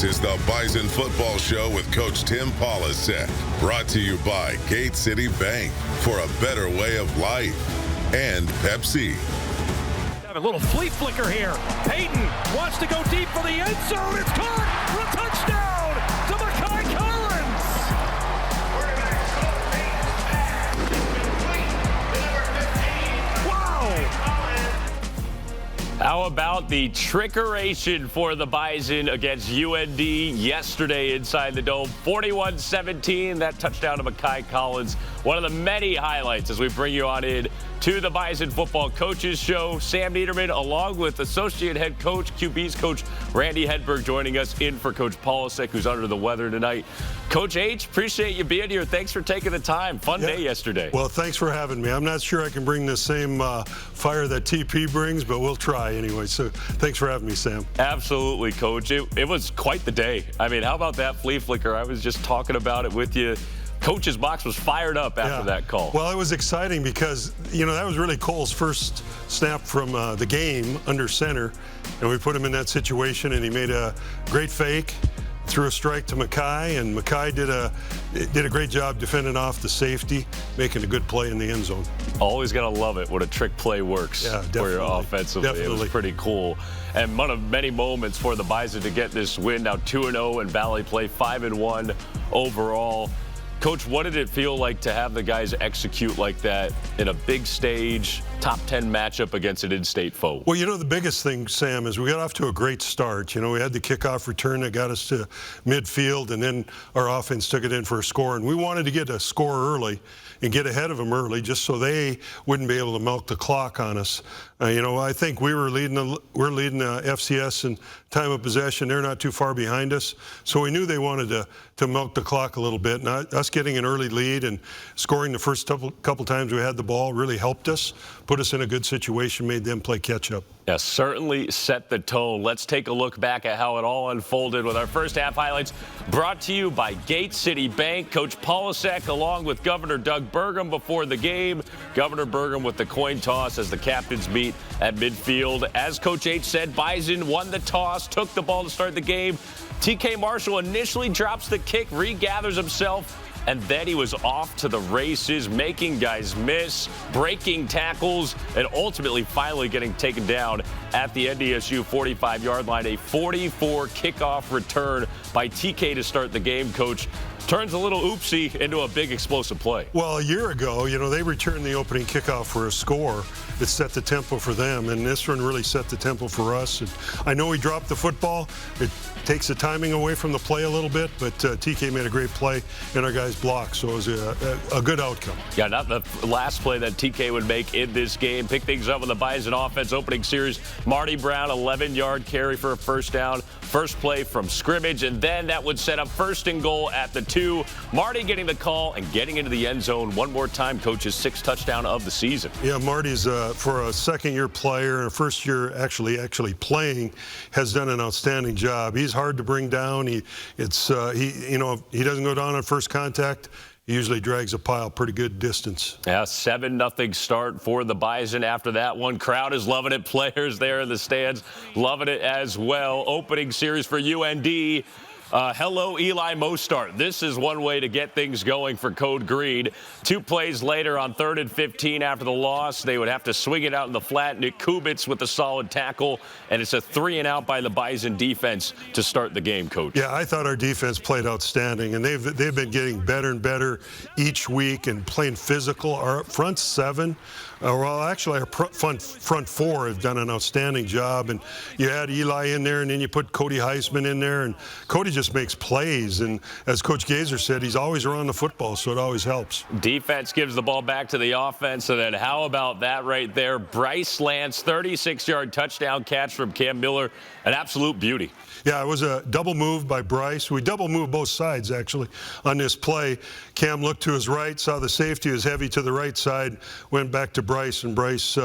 This is the Bison Football Show with Coach Tim Polisek, brought to you by Gate City Bank for a better way of life, and Pepsi. A little flea flicker here. Peyton wants to go deep for the end zone. It's caught for a touchdown to Makai Collins. Wow. How about the trickeration for the Bison against UND yesterday inside the Dome? 41-17, that touchdown to Makai Collins. One of the many highlights as we bring you on in to the Bison Football Coaches Show. Sam Neidermann, along with Associate Head Coach, QB's Coach Randy Hedberg, joining us in for Coach Polisek, who's under the weather tonight. Coach H, appreciate you being here. Thanks for taking the time. Fun day yesterday. Well, thanks for having me. I'm not sure I can bring the same fire that TP brings, but we'll try anyway. So thanks for having me, Sam. Absolutely, Coach. It was quite the day. I mean, how about that flea flicker? I was just talking about it with you. Coach's box was fired up after that call. Well, it was exciting because, you know, that was really Cole's first snap from the game under center, and we put him in that situation, and he made a great fake, threw a strike to Makai, and Makai did a great job defending off the safety, making a good play in the end zone. Always got to love it when a trick play works for your offensively. Definitely. It was pretty cool. And one of many moments for the Bison to get this win, now 2-0 in Valley play, 5-1 overall. Coach, what did it feel like to have the guys execute like that in a big stage, top 10 matchup against an in-state foe? Well, you know, the biggest thing, Sam, is we got off to a great start. You know, we had the kickoff return that got us to midfield, and then our offense took it in for a score. And we wanted to get a score early and get ahead of them early just so they wouldn't be able to milk the clock on us. You know, I think we're leading the FCS in time of possession. They're not too far behind us. So we knew they wanted to milk the clock a little bit. And us getting an early lead and scoring the first couple times we had the ball really helped us, put us in a good situation, made them play catch-up. Yeah, certainly set the tone. Let's take a look back at how it all unfolded with our first half highlights brought to you by Gate City Bank. Coach Polisek along with Governor Doug Burgum before the game. Governor Burgum with the coin toss as the captains meet at midfield. As Coach H said, Bison won the toss, took the ball to start the game. TK Marshall initially drops the kick, regathers himself, and then he was off to the races, making guys miss, breaking tackles, and ultimately finally getting taken down at the NDSU 45-yard line. A 44 kickoff return by TK to start the game, Coach. Turns a little oopsie into a big explosive play. Well, a year ago, you know, they returned the opening kickoff for a score. It set the tempo for them, and this one really set the tempo for us. And I know he dropped the football. It takes the timing away from the play a little bit, but TK made a great play, and our guys blocked, so it was a good outcome. Yeah, not the last play that TK would make in this game. Pick things up with the Bison offense opening series. Marty Brown, 11-yard carry for a first down. First play from scrimmage, and then that would set up first and goal at the 2. Marty getting the call and getting into the end zone one more time, Coach's 6th touchdown of the season. Yeah, Marty's, for a second-year player and a first year actually playing, has done an outstanding job. He's hard to bring down. He doesn't go down on first contact. He usually drags a pile pretty good distance. Yeah, 7-0 start for the Bison after that one. Crowd is loving it. Players there in the stands loving it as well. Opening series for UND. Hello, Eli Mostart. This is one way to get things going for Code Green. 2 plays later on 3rd and 15 after the loss, they would have to swing it out in the flat. Nick Kubitz with a solid tackle, and it's a 3-and-out by the Bison defense to start the game, Coach. Yeah, I thought our defense played outstanding, and they've been getting better and better each week and playing physical. Our front 7, well, actually our front 4 have done an outstanding job, and you add Eli in there, and then you put Cody Heisman in there, and Cody just makes plays, and as Coach Gazer said, he's always around the football, so it always helps. Defense gives the ball back to the offense, and then how about that right there? Bryce Lance, 36-yard touchdown catch from Cam Miller, an absolute beauty. Yeah, it was a double move by Bryce. We double moved both sides, actually, on this play. Cam looked to his right, saw the safety was heavy to the right side, went back to Bryce, and Bryce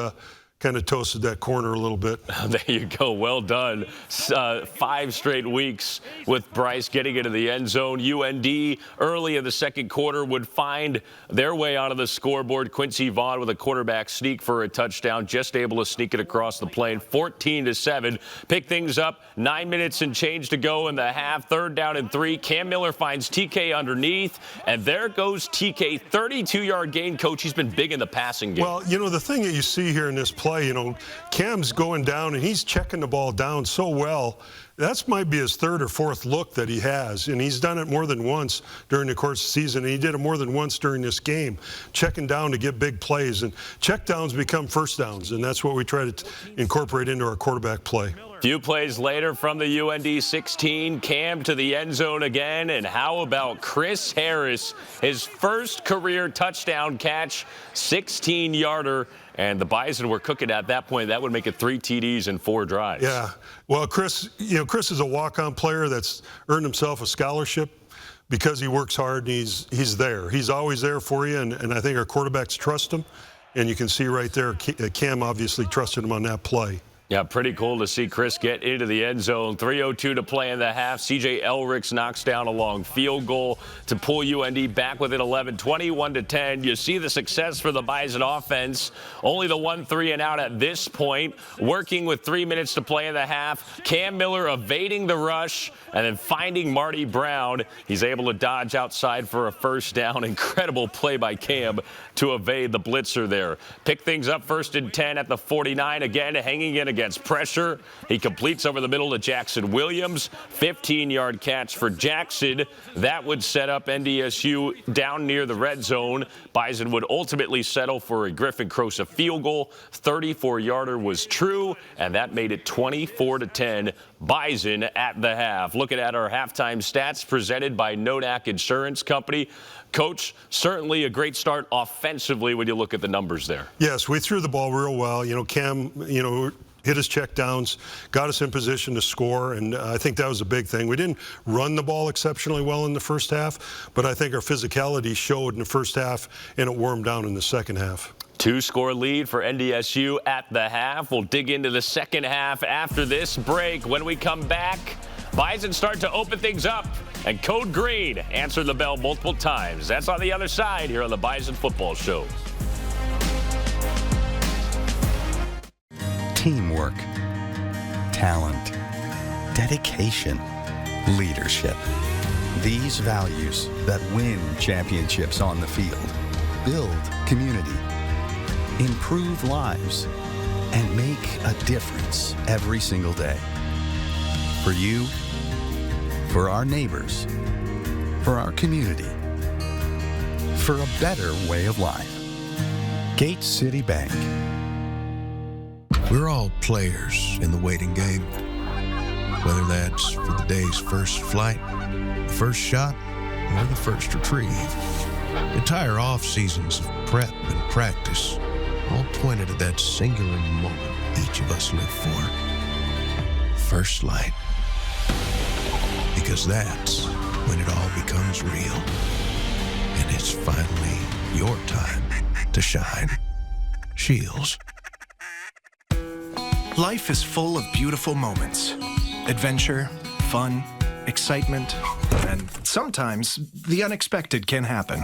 kind of toasted that corner a little bit. There you go. Well done. 5 straight weeks with Bryce getting into the end zone. UND early in the second quarter would find their way onto the scoreboard. Quincy Vaughn with a quarterback sneak for a touchdown, just able to sneak it across the plane. 14-7. Pick things up. 9 minutes and change to go in the half. 3rd down and 3. Cam Miller finds TK underneath, and there goes TK. 32-yard gain, Coach. He's been big in the passing game. Well, you know, the thing that you see here in this play, you know, Cam's going down and he's checking the ball down so well. That might be his 3rd or 4th look that he has, and he's done it more than once during the course of the season, and he did it more than once during this game, checking down to get big plays. And check downs become first downs, and that's what we try to incorporate into our quarterback play. Few plays later from the UND 16, Cam to the end zone again, and how about Chris Harris, his first career touchdown catch, 16-yarder, and the Bison were cooking at that point. That would make it 3 TDs and 4 drives. Yeah, well, Chris is a walk-on player that's earned himself a scholarship because he works hard and he's there. He's always there for you, and I think our quarterbacks trust him, and you can see right there, Cam obviously trusted him on that play. Yeah, pretty cool to see Chris get into the end zone. 3:02 to play in the half. C.J. Elricks knocks down a long field goal to pull UND back within 11, 21-10. You see the success for the Bison offense. Only the 1 3-and-out at this point. Working with 3 minutes to play in the half. Cam Miller evading the rush and then finding Marty Brown. He's able to dodge outside for a first down. Incredible play by Cam to evade the blitzer there. Pick things up 1st and 10 at the 49. Again, hanging in against pressure. He completes over the middle to Jackson Williams. 15-yard catch for Jackson. That would set up NDSU down near the red zone. Bison would ultimately settle for a Griffin Crosa field goal. 34-yarder was true, and that made it 24-10. Bison at the half. Looking at our halftime stats presented by Nodak Insurance Company. Coach, certainly a great start offensively when you look at the numbers there. Yes, we threw the ball real well. You know, Cam, hit his check downs, got us in position to score, and I think that was a big thing. We didn't run the ball exceptionally well in the first half, but I think our physicality showed in the first half, and it warmed down in the second half. 2-score lead for NDSU at the half. We'll dig into the second half after this break. When we come back, Bison start to open things up, and Code Green answered the bell multiple times. That's on the other side here on the Bison Football Show. Teamwork, talent, dedication, leadership. These values that win championships on the field, build community, improve lives, and make a difference every single day. For you, for our neighbors, for our community, for a better way of life. Gate City Bank. We're all players in the waiting game, whether that's for the day's first flight, the first shot, or the first retrieve. Entire off seasons of prep and practice all pointed to that singular moment each of us live for. First light. Because that's when it all becomes real. And it's finally your time to shine. Shields. Life is full of beautiful moments. Adventure, fun, excitement, and sometimes the unexpected can happen.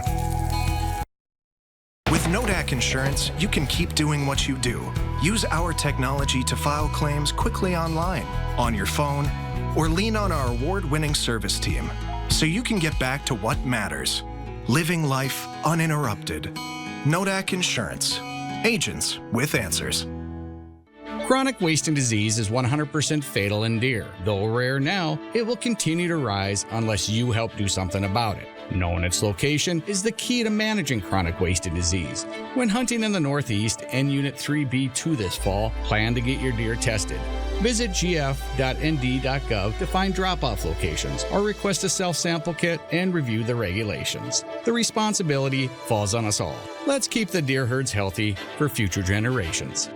With Nodak Insurance, you can keep doing what you do. Use our technology to file claims quickly online, on your phone, or lean on our award-winning service team so you can get back to what matters. Living life uninterrupted. Nodak Insurance. Agents with answers. Chronic wasting disease is 100% fatal in deer. Though rare now, it will continue to rise unless you help do something about it. Knowing its location is the key to managing chronic wasting disease. When hunting in the Northeast and Unit 3B2 this fall, plan to get your deer tested. Visit gf.nd.gov to find drop-off locations or request a self-sample kit and review the regulations. The responsibility falls on us all. Let's keep the deer herds healthy for future generations.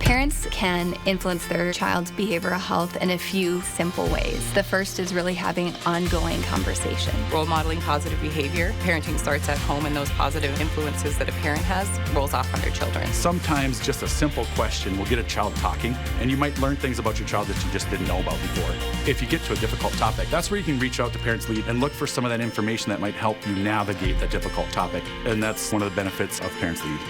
Parents can influence their child's behavioral health in a few simple ways. The first is really having ongoing conversation. Role modeling positive behavior. Parenting starts at home, and those positive influences that a parent has rolls off on their children. Sometimes just a simple question will get a child talking, and you might learn things about your child that you just didn't know about before. If you get to a difficult topic, that's where you can reach out to Parents Lead and look for some of that information that might help you navigate that difficult topic. And that's one of the benefits of Parents Lead.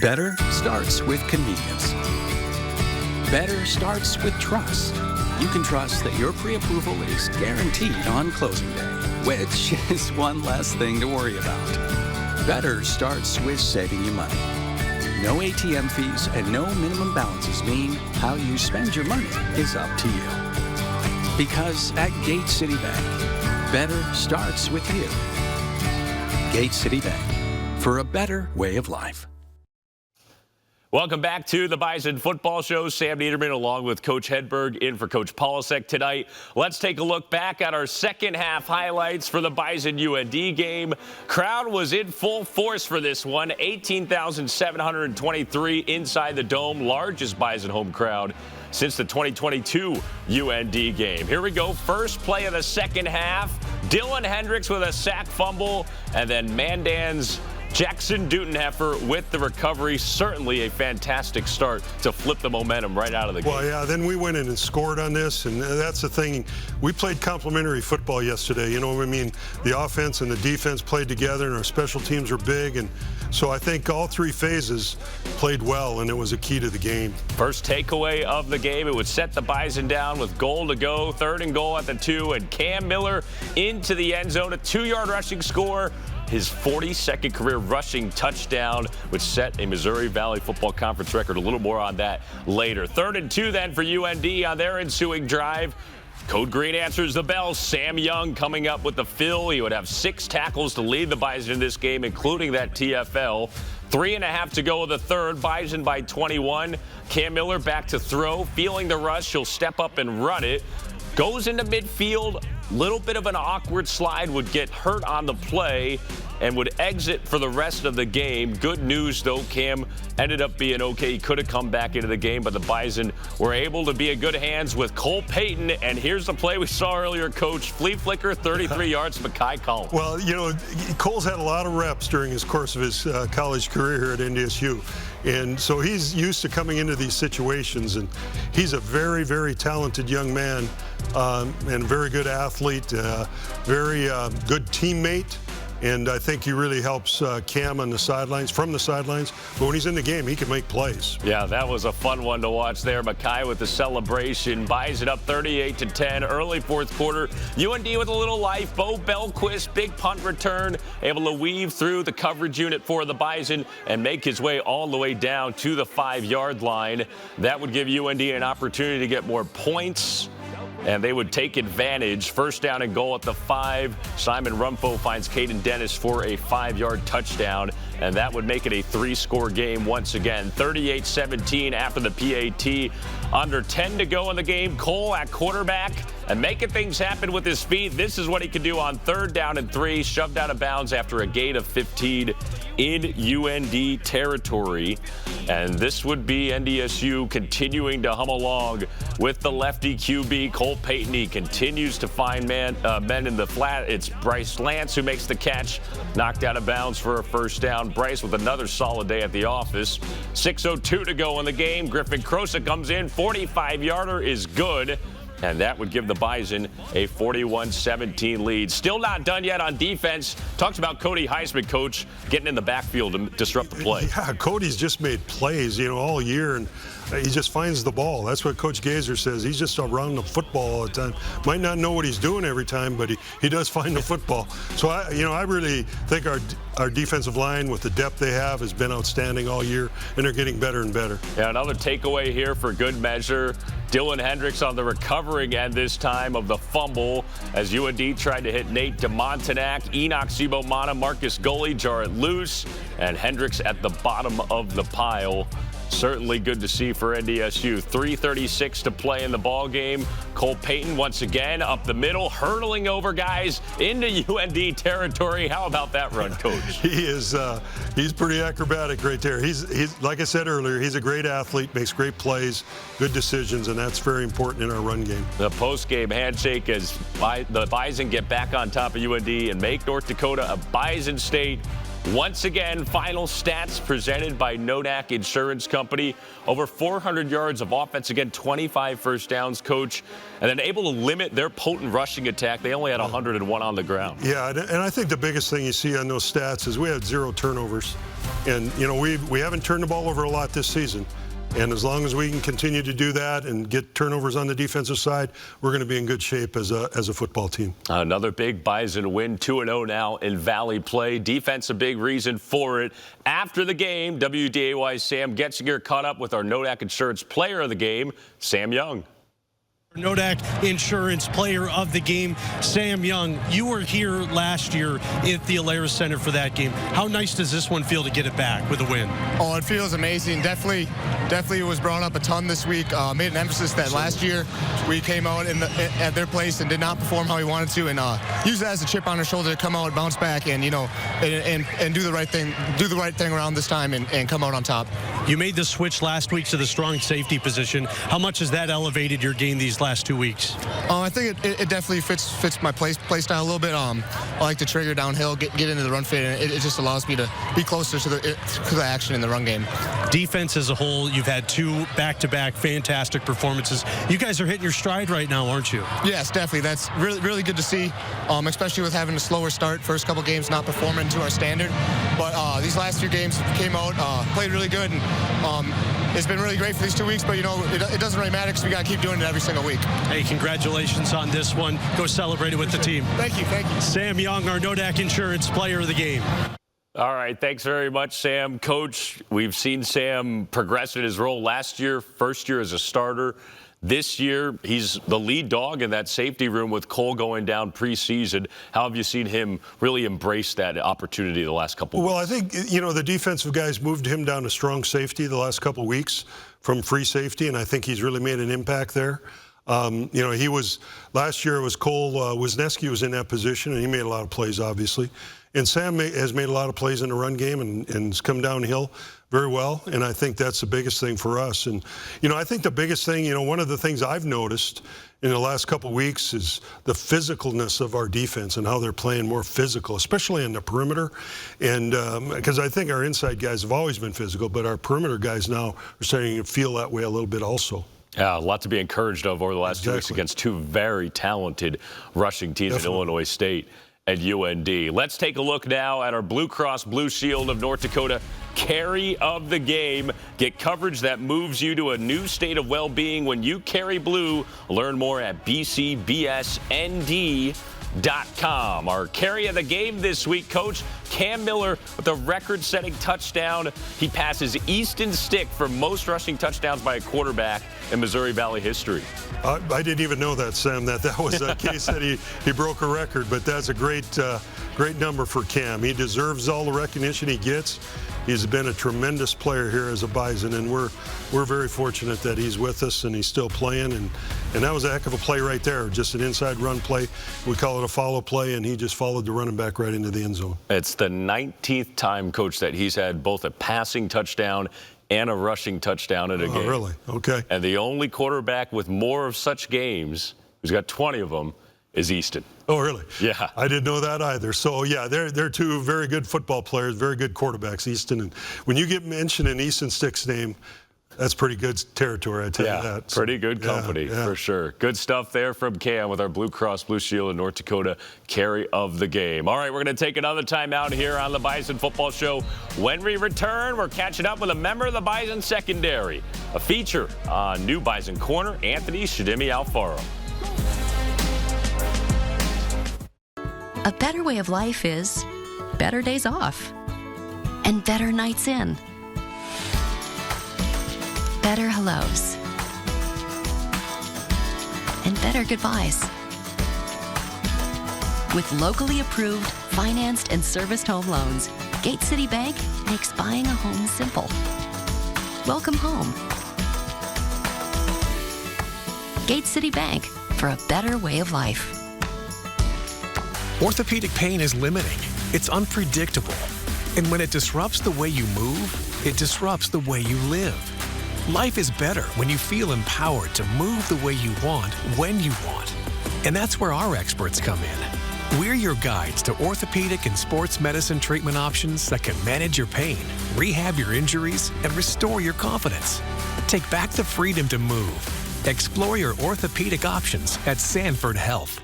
Better starts with convenience. Better starts with trust. You can trust that your pre-approval is guaranteed on closing day, which is one less thing to worry about. Better starts with saving you money. No ATM fees and no minimum balances mean how you spend your money is up to you. Because at Gate City Bank, better starts with you. Gate City Bank, for a better way of life. Welcome back to the Bison Football Show. Sam Neidermann along with Coach Hedberg in for Coach Polasek tonight. Let's take a look back at our second half highlights for the Bison UND game. Crowd was in full force for this one. 18,723 inside the dome, largest Bison home crowd since the 2022 UND game. Here we go. First play of the second half. Dylan Hendricks with a sack fumble, and then Mandan's Jackson Dutenheffer with the recovery. Certainly a fantastic start to flip the momentum right out of the game. Well, yeah, then we went in and scored on this, and that's the thing. We played complementary football yesterday. You know what I mean? The offense and the defense played together, and our special teams were big, and so I think all three phases played well, and it was a key to the game. First takeaway of the game, it would set the Bison down with goal to go. 3rd and goal at the 2, and Cam Miller into the end zone. A 2-yard rushing score. His 42nd career rushing touchdown, which set a Missouri Valley Football Conference record. A little more on that later. 3rd and 2 then for UND on their ensuing drive. Code Green answers the bell. Sam Young coming up with the fill. He would have 6 tackles to lead the Bison in this game, including that TFL. 3.5 to go in the third. Bison by 21. Cam Miller back to throw. Feeling the rush. He'll step up and run it. Goes into midfield. Little bit of an awkward slide, would get hurt on the play and would exit for the rest of the game. Good news, though, Cam ended up being okay. He could have come back into the game, but the Bison were able to be in good hands with Cole Payton. And here's the play we saw earlier, Coach. Flea flicker, 33 yards, Mackay Collins. Well, you know, Cole's had a lot of reps during his course of his college career here at NDSU. And so he's used to coming into these situations, and he's a very, very talented young man and a very good athlete, very good teammate. And I think he really helps Cam on the sidelines, from the sidelines. But when he's in the game, he can make plays. Yeah, that was a fun one to watch there. Mackay with the celebration. Buys it up 38-10. Early 4th quarter. UND with a little life. Bo Belquist, big punt return. Able to weave through the coverage unit for the Bison and make his way all the way down to the 5-yard line. That would give UND an opportunity to get more points, and they would take advantage. 1st down and goal at the 5. Simon Rumfo finds Caden Dennis for a 5-yard touchdown, and that would make it a 3-score game once again. 38-17 after the PAT. Under 10 to go in the game. Cole at quarterback and making things happen with his feet. This is what he could do on 3rd down and 3. Shoved out of bounds after a gain of 15 in UND territory. And this would be NDSU continuing to hum along with the lefty QB, Cole Payton. He continues to find men in the flat. It's Bryce Lance who makes the catch. Knocked out of bounds for a 1st down. Bryce with another solid day at the office. 6:02 to go in the game. Griffin Krosa comes in. 45-yarder is good. And that would give the Bison a 41-17 lead. Still not done yet on defense. Talks about Cody Heisman, Coach, getting in the backfield to disrupt the play. Yeah, Cody's just made plays, you know, all year, and he just finds the ball. That's what Coach Gazer says. He's just around the football all the time. Might not know what he's doing every time, but he does find the football. So, I really think our defensive line, with the depth they have, has been outstanding all year, and they're getting better and better. Yeah, another takeaway here for good measure. Dylan Hendricks on the recovering end this time of the fumble as UND tried to hit Nate DeMontenac, Enoch Sibomana, Marcus Gully jar it loose, and Hendricks at the bottom of the pile. certainly good to see for NDSU. 3:36 to play in the ball game. Cole Payton once again up the middle, hurdling over guys into UND territory. How about that run, Coach? He's pretty acrobatic right there. He's like I said earlier, he's a great athlete, makes great plays, good decisions, and that's very important in our run game. The post-game handshake as the Bison get back on top of UND and make North Dakota a Bison State. Once again, final stats presented by Nodak Insurance Company. Over 400 yards of offense, again, 25 first downs, Coach, and then able to limit their potent rushing attack. They only had 101 on the ground. Yeah, and I think the biggest thing you see on those stats is we had 0 turnovers. And, you know, we haven't turned the ball over a lot this season. And as long as we can continue to do that and get turnovers on the defensive side, we're going to be in good shape as a football team. Another big Bison win, 2-0 now in Valley play. Defense a big reason for it. After the game, WDAY's Sam Getzinger caught up with our Nodak Insurance Player of the Game, Sam Young. Nodak Insurance Player of the Game, Sam Young. You were here last year at the Alaris Center for that game. How nice does this one feel to get it back with a win? Oh, it feels amazing. Definitely was brought up a ton this week. Made an emphasis that last year we came out at their place and did not perform how we wanted to, and use that as a chip on our shoulder to come out, bounce back, and and do the right thing around this time and come out on top. You made the switch last week to the strong safety position. How much has that elevated your game these last 2 weeks? I think it definitely fits my play style a little bit. I like to trigger downhill, get into the run fit, and it just allows me to be closer to the action in the run game. Defense as a whole, you've had 2 back-to-back fantastic performances. You guys are hitting your stride right now, aren't you? Yes, definitely. That's really good to see, especially with having a slower start. First couple games not performing to our standard. But these last few games came out, played really good, and it's been really great for these 2 weeks, but, it doesn't really matter because we got to keep doing it every single week. Hey, congratulations on this one. Go celebrate it with the team. Thank you. Sam Young, our Nodak Insurance Player of the Game. All right, thanks very much, Sam. Coach, we've seen Sam progress in his role last year, first year as a starter. This year, he's the lead dog in that safety room with Cole going down preseason. How have you seen him really embrace that opportunity the last couple of weeks? Well, I think, the defensive guys moved him down to strong safety the last couple of weeks from free safety, and I think he's really made an impact there. He was, last year it was Cole Wisniewski was in that position, and he made a lot of plays, obviously. And Sam has made a lot of plays in the run game and has come downhill very well, and I think that's the biggest thing for us. And, I think the biggest thing, one of the things I've noticed in the last couple of weeks is the physicalness of our defense and how they're playing more physical, especially in the perimeter. And because I think our inside guys have always been physical, but our perimeter guys now are starting to feel that way a little bit also. Yeah, a lot to be encouraged of over the last 2 weeks against 2 very talented rushing teams in Illinois State and UND. Let's take a look now at our Blue Cross Blue Shield of North Dakota carry of the game. Get coverage that moves you to a new state of well-being when you carry blue. Learn more at bcbsnd.com. Our carry of the game this week, Coach, Cam Miller with a record-setting touchdown. He passes Easton Stick for most rushing touchdowns by a quarterback in Missouri Valley history. I didn't even know that, Sam, that was a case that he broke a record, but that's a great number for Cam. He deserves all the recognition he gets. He's been a tremendous player here as a Bison, and we're very fortunate that he's with us and he's still playing. And that was a heck of a play right there, just an inside run play. We call it a follow play, and he just followed the running back right into the end zone. It's the 19th time, Coach, that he's had both a passing touchdown and a rushing touchdown in a game. Oh, really? Okay. And the only quarterback with more of such games, who's got 20 of them, is Easton. Oh, really? Yeah. I didn't know that either. So, yeah, they're 2 very good football players, very good quarterbacks, Easton. And when you get mentioned in Easton Stick's name, that's pretty good territory, I tell you that. So, pretty good company, for sure. Good stuff there from Cam with our Blue Cross Blue Shield of North Dakota carry of the game. All right, we're going to take another time out here on the Bison Football Show. When we return, we're catching up with a member of the Bison secondary, a feature on new Bison corner, Anthony Chideme-Alfaro. A better way of life is better days off and better nights in. Better hellos and better goodbyes. With locally approved, financed, and serviced home loans, Gate City Bank makes buying a home simple. welcome home. Gate City Bank, for a better way of life. Orthopedic pain is limiting. It's unpredictable. And when it disrupts the way you move, it disrupts the way you live. Life is better when you feel empowered to move the way you want, when you want. And that's where our experts come in. We're your guides to orthopedic and sports medicine treatment options that can manage your pain, rehab your injuries, and restore your confidence. Take back the freedom to move. Explore your orthopedic options at Sanford Health.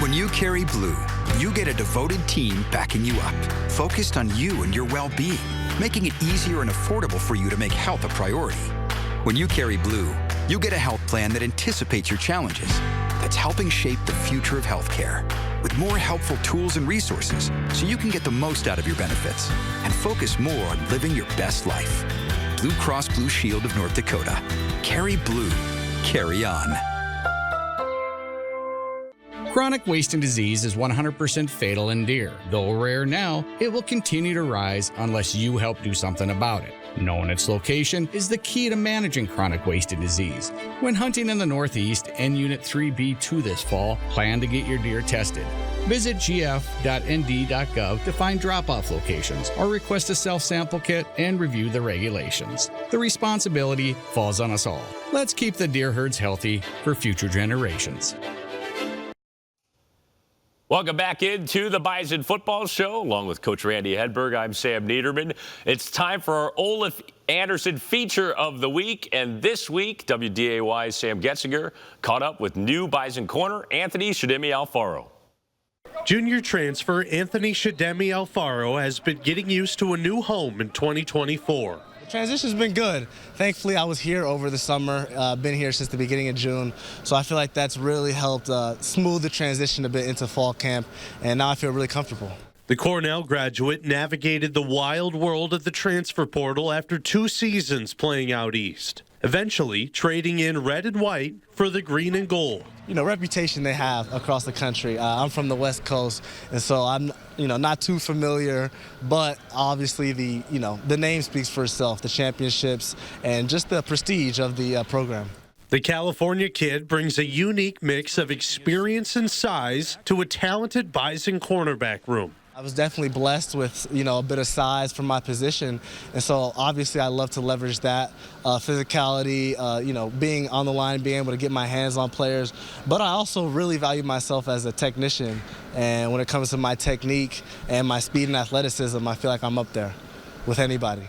When you carry blue, you get a devoted team backing you up, focused on you and your well-being, making it easier and affordable for you to make health a priority. When you carry blue, you get a health plan that anticipates your challenges, that's helping shape the future of healthcare, with more helpful tools and resources so you can get the most out of your benefits and focus more on living your best life. Blue Cross Blue Shield of North Dakota. Carry blue. Carry on. Chronic wasting disease is 100% fatal in deer. Though rare now, it will continue to rise unless you help do something about it. Knowing its location is the key to managing chronic wasting disease. When hunting in the Northeast and Unit 3B2 this fall, plan to get your deer tested. Visit gf.nd.gov to find drop-off locations or request a self-sample kit and review the regulations. The responsibility falls on us all. Let's keep the deer herds healthy for future generations. Welcome back into the Bison Football Show. Along with Coach Randy Hedberg, I'm Sam Neidermann. It's time for our Olaf Anderson feature of the week. And this week, WDAY's Sam Getzinger caught up with new Bison corner Anthony Chideme-Alfaro. Junior transfer Anthony Chideme-Alfaro has been getting used to a new home in 2024. The transition's been good. Thankfully, I was here over the summer, been here since the beginning of June, so I feel like that's really helped smooth the transition a bit into fall camp, and now I feel really comfortable. The Cornell graduate navigated the wild world of the transfer portal after 2 seasons playing out east, eventually trading in red and white for the green and gold. You know, reputation they have across the country. I'm from the West Coast, and so I'm, not too familiar, but obviously the name speaks for itself, the championships and just the prestige of the program. The California kid brings a unique mix of experience and size to a talented Bison cornerback room. I was definitely blessed with, a bit of size for my position, and so obviously I love to leverage that physicality, being on the line, being able to get my hands on players. But I also really value myself as a technician, and when it comes to my technique and my speed and athleticism, I feel like I'm up there with anybody.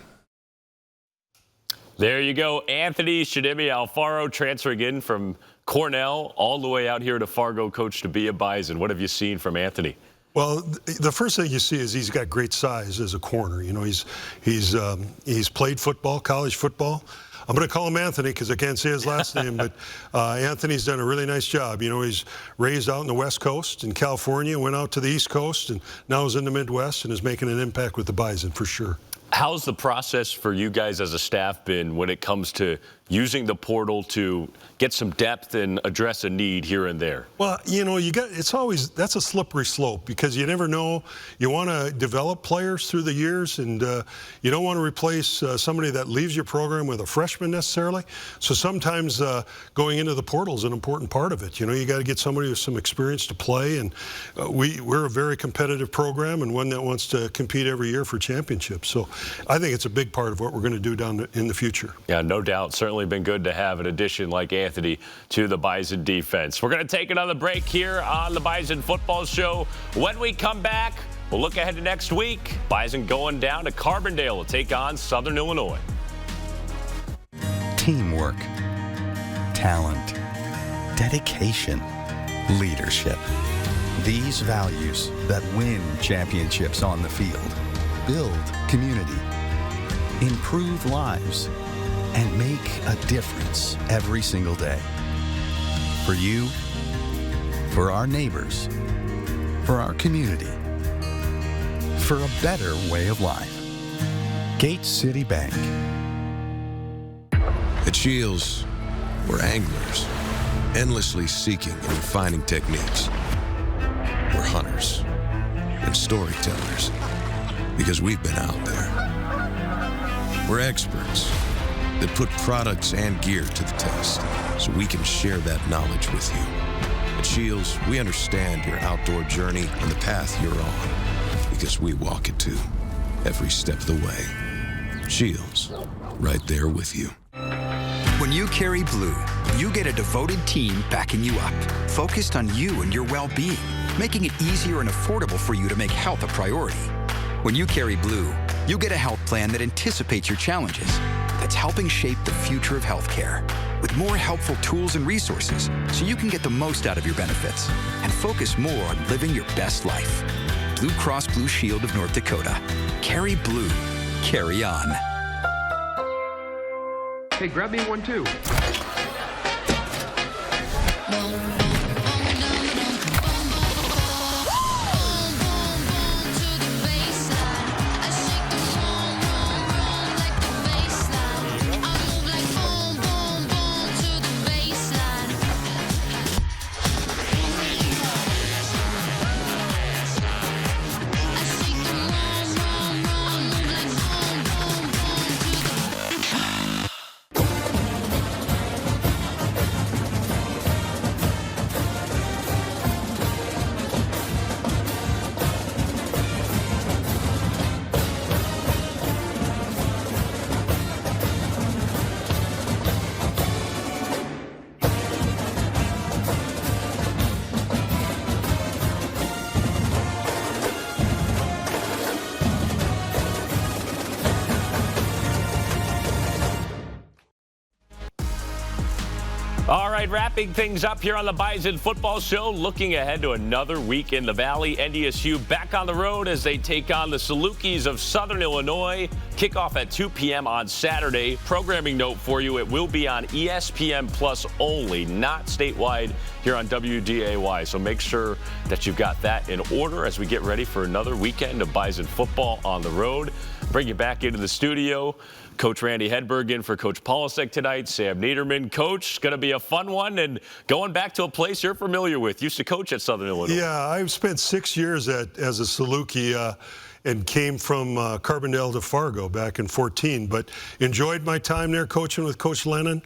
There you go, Anthony Chideme-Alfaro transferring in from Cornell all the way out here to Fargo, coach, to be a Bison. What have you seen from Anthony? Well, the first thing you see is he's got great size as a corner. He's played football, college football. I'm going to call him Anthony because I can't say his last name, but Anthony's done a really nice job. He's raised out in the West Coast in California, went out to the East Coast, and now is in the Midwest and is making an impact with the Bison for sure. How's the process for you guys as a staff been when it comes to using the portal to get some depth and address a need here and there? Well, that's a slippery slope because you never know. You want to develop players through the years, and you don't want to replace somebody that leaves your program with a freshman necessarily. So sometimes going into the portal is an important part of it. You got to get somebody with some experience to play, and we're a very competitive program and one that wants to compete every year for championships. So I think it's a big part of what we're going to do down in the future. Yeah, no doubt. Certainly been good to have an addition like Anthony to the Bison defense. We're going to take another break here on the Bison Football Show. When we come back, we'll look ahead to next week. Bison going down to Carbondale to take on Southern Illinois. Teamwork, talent, dedication, leadership. These values that win championships on the field, build community, improve lives, and make a difference every single day. For you, for our neighbors, for our community, for a better way of life. Gate City Bank. At Shields, we're anglers, endlessly seeking and refining techniques. We're hunters and storytellers, because we've been out there. We're experts that put products and gear to the test so we can share that knowledge with you. At Shields, we understand your outdoor journey and the path you're on because we walk it too, every step of the way. Shields, right there with you. When you carry blue, you get a devoted team backing you up, focused on you and your well-being, making it easier and affordable for you to make health a priority. When you carry blue, you get a health plan that anticipates your challenges, that's helping shape the future of healthcare, with more helpful tools and resources so you can get the most out of your benefits and focus more on living your best life. Blue Cross Blue Shield of North Dakota. Carry blue. Carry on. Hey, grab me one too. All right, wrapping things up here on the Bison Football Show, looking ahead to another week in the Valley. NDSU back on the road as they take on the Salukis of Southern Illinois. Kickoff at 2 p.m. on Saturday. Programming note for you, it will be on ESPN Plus only, not statewide here on WDAY. So make sure that you've got that in order as we get ready for another weekend of Bison football on the road. Bring you back into the studio. Coach Randy Hedberg in for Coach Polisek tonight. Sam Neidermann, Coach. Going to be a fun one, and going back to a place you're familiar with. Used to coach at Southern Illinois. Yeah, I've spent 6 years as a Saluki and came from Carbondale to Fargo back in 14, but enjoyed my time there coaching with Coach Lennon.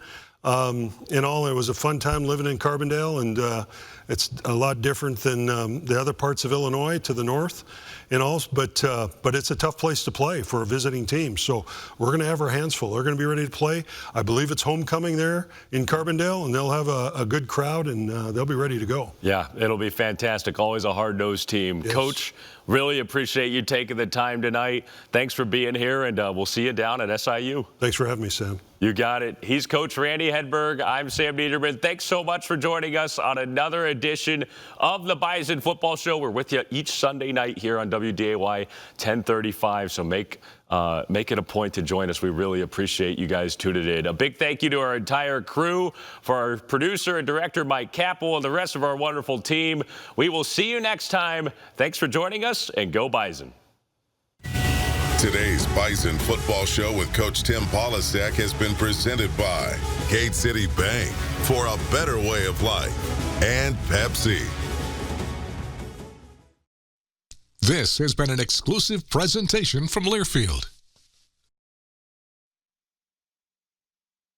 In all, it was a fun time living in Carbondale, and it's a lot different than the other parts of Illinois to the north. And all, but it's a tough place to play for a visiting team. So we're going to have our hands full. They're going to be ready to play. I believe it's homecoming there in Carbondale, and they'll have a good crowd, and they'll be ready to go. Yeah, it'll be fantastic. Always a hard-nosed team. Yes. Coach, really appreciate you taking the time tonight. Thanks for being here, and we'll see you down at SIU. Thanks for having me, Sam. You got it. He's Coach Randy Hedberg. I'm Sam Neidermann. Thanks so much for joining us on another edition of the Bison Football Show. We're with you each Sunday night here on WDAY 1035. So make it a point to join us. We really appreciate you guys tuning in. A big thank you to our entire crew, for our producer and director, Mike Capel, and the rest of our wonderful team. We will see you next time. Thanks for joining us, and go Bison. Today's Bison Football Show with Coach Tim Polisek has been presented by Gate City Bank, for a better way of life, and Pepsi. This has been an exclusive presentation from Learfield.